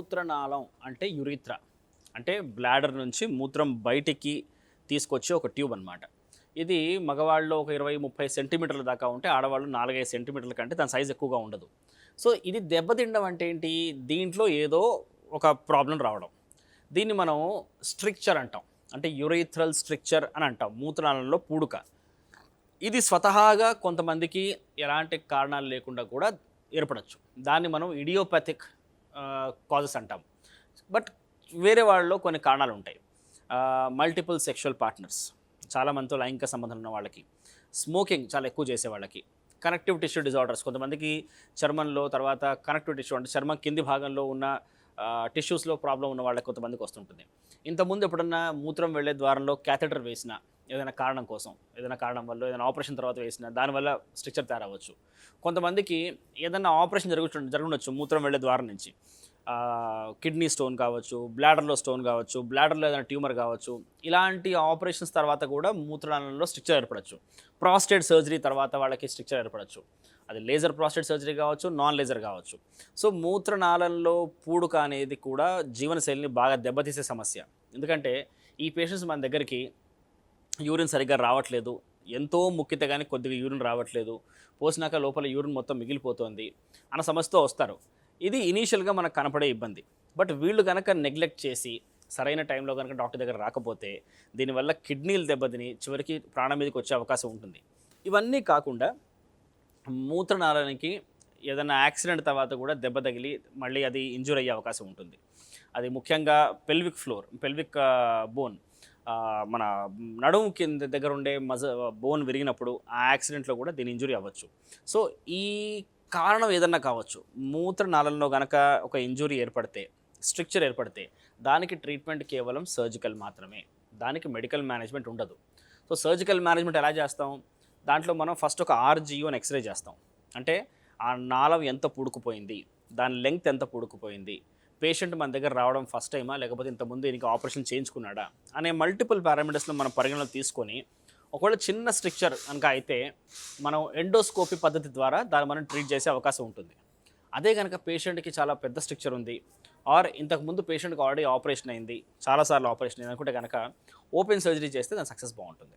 మూత్రనాళం అంటే యురిత్రా అంటే బ్లాడర్ నుంచి మూత్రం బయటికి తీసుకొచ్చే ఒక ట్యూబ్ అనమాట. ఇది మగవాళ్ళలో ఒక 20-30 సెంటీమీటర్ల దాకా ఉంటే ఆడవాళ్ళు 4-5 సెంటీమీటర్ల కంటే దాని సైజ్ ఎక్కువగా ఉండదు. సో ఇది దెబ్బతినడం అంటే ఏంటి? దీంట్లో ఏదో ఒక ప్రాబ్లం రావడం. దీన్ని మనం స్ట్రిక్చర్ అంటాం. అంటే యురేథ్రల్ స్ట్రిక్చర్ అని అంటాం. మూత్రనాళంలో పూడుక. ఇది స్వతహాగా కొంతమందికి ఎలాంటి కారణాలు లేకుండా కూడా ఏర్పడచ్చు. దాన్ని మనం ఇడియోపతిక్ కాజెస్ అంటాం. బట్ వేరే వాళ్ళలో కొన్ని కారణాలు ఉంటాయి. మల్టిపుల్ సెక్షువల్ పార్ట్నర్స్, చాలామందితో లైంగిక సంబంధం ఉన్న వాళ్ళకి, స్మోకింగ్ చాలా ఎక్కువ చేసే వాళ్ళకి, కనెక్టివ్ టిష్యూ డిజార్డర్స్, కొంతమందికి చర్మంలో తర్వాత కనెక్టివ్ టిష్యూ అంటే చర్మం కింది భాగంలో ఉన్న టిష్యూస్లో ప్రాబ్లం ఉన్న వాళ్ళకి కొంతమందికి వస్తుంటుంది. ఇంతకుముందు ఎప్పుడన్నా మూత్రం వెళ్ళే ద్వారంలో క్యాథెటర్ వేసిన ఏదైనా కారణం కోసం, ఏదైనా కారణం వల్ల, ఏదైనా ఆపరేషన్ తర్వాత వేసిన దానివల్ల స్ట్రక్చర్ తయారవచ్చు. కొంతమందికి ఏదైనా ఆపరేషన్ జరుగుండొచ్చు మూత్రం వెళ్ళే ద్వారం నుంచి. కిడ్నీ స్టోన్ కావచ్చు, బ్లాడర్లో స్టోన్ కావచ్చు, బ్లాడర్లో ఏదైనా ట్యూమర్ కావచ్చు. ఇలాంటి ఆపరేషన్స్ తర్వాత కూడా మూత్రనాళంలో స్ట్రక్చర్ ఏర్పడచ్చు. ప్రాస్టేట్ సర్జరీ తర్వాత వాళ్ళకి స్ట్రక్చర్ ఏర్పడచ్చు. అది లేజర్ ప్రాస్టేట్ సర్జరీ కావచ్చు, నాన్ లేజర్ కావచ్చు. సో మూత్రనాళంలో పూడుక అనేది కూడా జీవనశైలిని బాగా దెబ్బతీసే సమస్య. ఎందుకంటే ఈ పేషెంట్స్ మన దగ్గరికి యూరిన్ సరిగ్గా రావట్లేదు, ఎంతో ముక్కితే కానీ కొద్దిగా యూరిన్ రావట్లేదు, పోసినాక లోపల యూరిన్ మొత్తం మిగిలిపోతుంది అన్న సమస్యతో వస్తారు. ఇది ఇనీషియల్గా మనకు కనపడే ఇబ్బంది. బట్ వీళ్ళు కనుక నెగ్లెక్ట్ చేసి సరైన టైంలో కనుక డాక్టర్ దగ్గర రాకపోతే దీనివల్ల కిడ్నీలు దెబ్బతిని చివరికి ప్రాణం మీదకి వచ్చే అవకాశం ఉంటుంది. ఇవన్నీ కాకుండా మూత్రనాళానికి ఏదైనా యాక్సిడెంట్ తర్వాత కూడా దెబ్బ తగిలి మళ్ళీ అది ఇంజూర్ అయ్యే అవకాశం ఉంటుంది. అది ముఖ్యంగా పెల్విక్ ఫ్లోర్, పెల్విక్ బోన్, మన నడుము కింద దగ్గర ఉండే బోన్ విరిగినప్పుడు ఆ యాక్సిడెంట్లో కూడా దీని ఇంజురీ అవ్వచ్చు. సో ఈ కారణం ఏదన్నా కావచ్చు. మూత్రనాళంలో కనుక ఒక ఇంజురీ ఏర్పడితే, స్ట్రక్చర్ ఏర్పడితే దానికి ట్రీట్మెంట్ కేవలం సర్జికల్ మాత్రమే. దానికి మెడికల్ మేనేజ్మెంట్ ఉండదు. సో సర్జికల్ మేనేజ్మెంట్ ఎలా చేస్తాం? దాంట్లో మనం ఫస్ట్ ఒక RGO అని ఎక్స్రే చేస్తాం. అంటే ఆ నాళం ఎంత పూడుకుపోయింది, దాని లెంగ్త్ ఎంత పూడుకుపోయింది, పేషెంట్ మన దగ్గర రావడం ఫస్ట్ టైమా లేకపోతే ఇంతకుముందు దీనికి ఆపరేషన్ చేయించుకున్నాడా అనే మల్టిపుల్ పారామీటర్స్లో మనం పరిగణలో తీసుకొని ఒకవేళ చిన్న స్ట్రక్చర్ కనుక అయితే మనం ఎండోస్కోపీ పద్ధతి ద్వారా దాన్ని మనం ట్రీట్ చేసే అవకాశం ఉంటుంది. అదే కనుక పేషెంట్కి చాలా పెద్ద స్ట్రక్చర్ ఉంది ఆర్ ఇంతకుముందు పేషెంట్కి ఆల్రెడీ ఆపరేషన్ అయింది, చాలాసార్లు ఆపరేషన్ అయింది అనుకుంటే కనుక ఓపెన్ సర్జరీ చేస్తే దాని సక్సెస్ బాగుంటుంది.